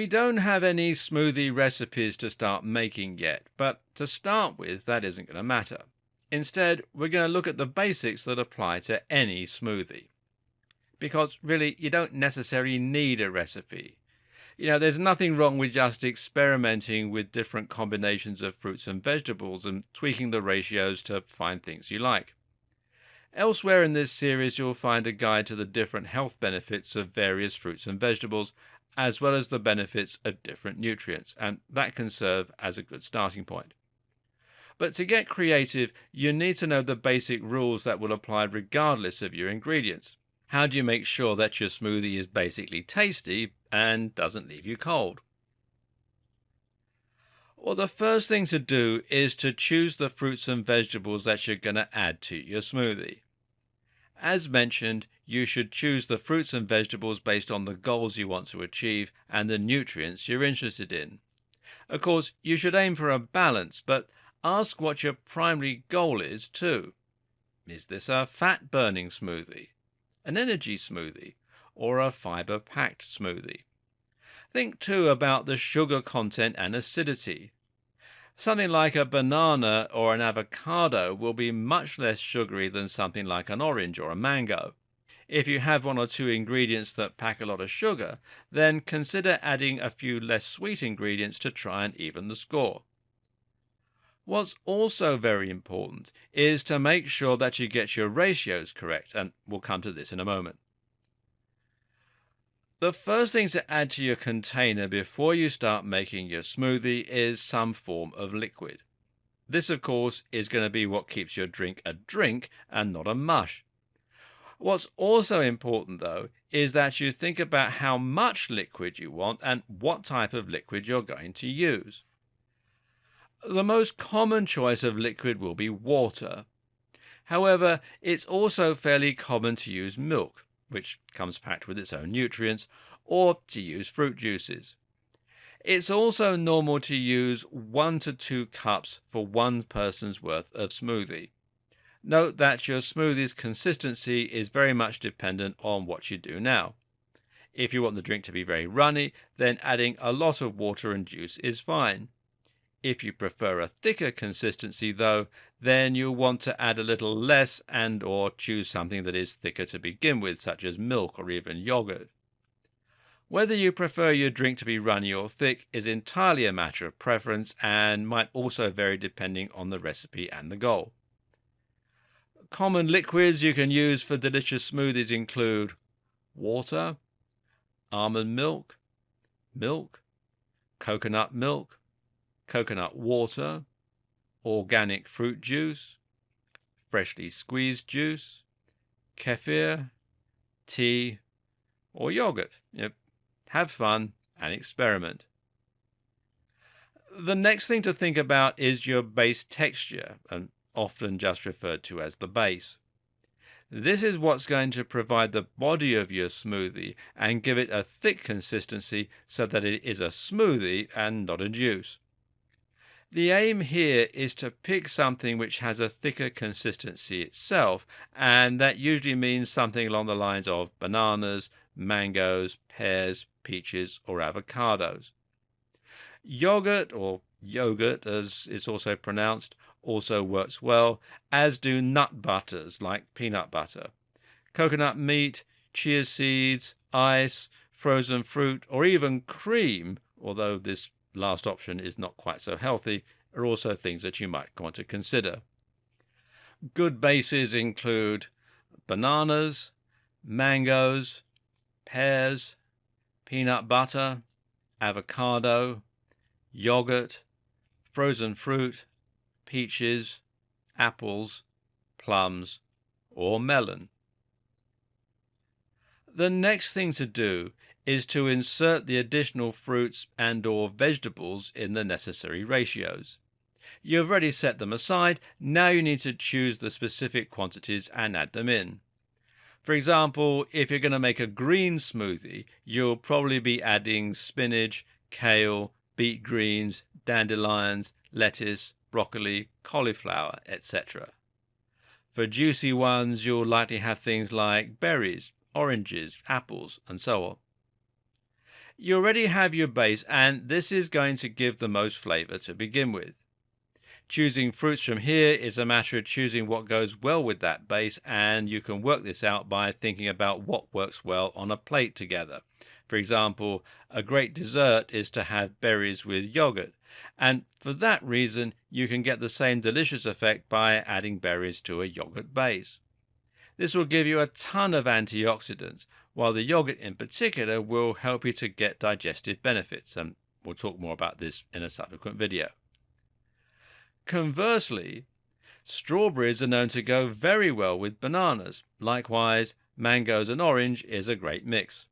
We don't have any smoothie recipes to start making yet, but to start with, that isn't going to matter. Instead, we're going to look at the basics that apply to any smoothie. Because really, you don't necessarily need a recipe. There's nothing wrong with just experimenting with different combinations of fruits and vegetables and tweaking the ratios to find things you like. Elsewhere in this series, you'll find a guide to the different health benefits of various fruits and vegetables, as well as the benefits of different nutrients, and that can serve as a good starting point. But to get creative, you need to know the basic rules that will apply regardless of your ingredients. How do you make sure that your smoothie is basically tasty and doesn't leave you cold? Well, the first thing to do is to choose the fruits and vegetables that you're going to add to your smoothie. As mentioned, you should choose the fruits and vegetables based on the goals you want to achieve and the nutrients you're interested in. Of course, you should aim for a balance, but ask what your primary goal is too. Is this a fat-burning smoothie, an energy smoothie, or a fiber-packed smoothie? Think too about the sugar content and acidity. Something like a banana or an avocado will be much less sugary than something like an orange or a mango. If you have one or two ingredients that pack a lot of sugar, then consider adding a few less sweet ingredients to try and even the score. What's also very important is to make sure that you get your ratios correct, and we'll come to this in a moment. The first thing to add to your container before you start making your smoothie is some form of liquid. This, of course, is going to be what keeps your drink a drink and not a mush. What's also important, though, is that you think about how much liquid you want and what type of liquid you're going to use. The most common choice of liquid will be water. However, it's also fairly common to use milk, which comes packed with its own nutrients, or to use fruit juices. It's also normal to use 1 to 2 cups for one person's worth of smoothie. Note that your smoothie's consistency is very much dependent on what you do now. If you want the drink to be very runny, then adding a lot of water and juice is fine. If you prefer a thicker consistency, though, then you'll want to add a little less and or choose something that is thicker to begin with, such as milk or even yogurt. Whether you prefer your drink to be runny or thick is entirely a matter of preference and might also vary depending on the recipe and the goal. Common liquids you can use for delicious smoothies include water, almond milk, coconut milk, coconut water, organic fruit juice, freshly squeezed juice, kefir, tea, or yogurt. Have fun and experiment. The next thing to think about is your base texture, and often just referred to as the base. This is what's going to provide the body of your smoothie and give it a thick consistency so that it is a smoothie and not a juice. The aim here is to pick something which has a thicker consistency itself, and that usually means something along the lines of bananas, mangoes, pears, peaches, or avocados. Yogurt, or yogurt as it's also pronounced, also works well, as do nut butters like peanut butter. Coconut meat, chia seeds, ice, frozen fruit, or even cream, although this last option is not quite so healthy, are also things that you might want to consider. Good bases include bananas, mangoes, pears, peanut butter, avocado, yogurt, frozen fruit, peaches, apples, plums, or melon. The next thing to do is to insert the additional fruits and or vegetables in the necessary ratios. You've already set them aside, now you need to choose the specific quantities and add them in. For example, if you're going to make a green smoothie, you'll probably be adding spinach, kale, beet greens, dandelions, lettuce, broccoli, cauliflower, etc. For juicy ones, you'll likely have things like berries, oranges, apples, and so on. You already have your base, and this is going to give the most flavor to begin with. Choosing fruits from here is a matter of choosing what goes well with that base, and you can work this out by thinking about what works well on a plate together. For example, a great dessert is to have berries with yogurt, and for that reason you can get the same delicious effect by adding berries to a yogurt base. This will give you a ton of antioxidants, while the yogurt in particular will help you to get digestive benefits, and we'll talk more about this in a subsequent video. Conversely, strawberries are known to go very well with bananas. Likewise, mangoes and orange is a great mix.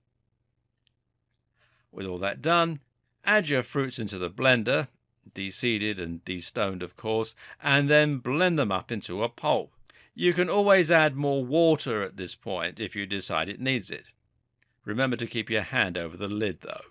With all that done, add your fruits into the blender, de-seeded and de-stoned of course, and then blend them up into a pulp. You can always add more water at this point if you decide it needs it. Remember to keep your hand over the lid though.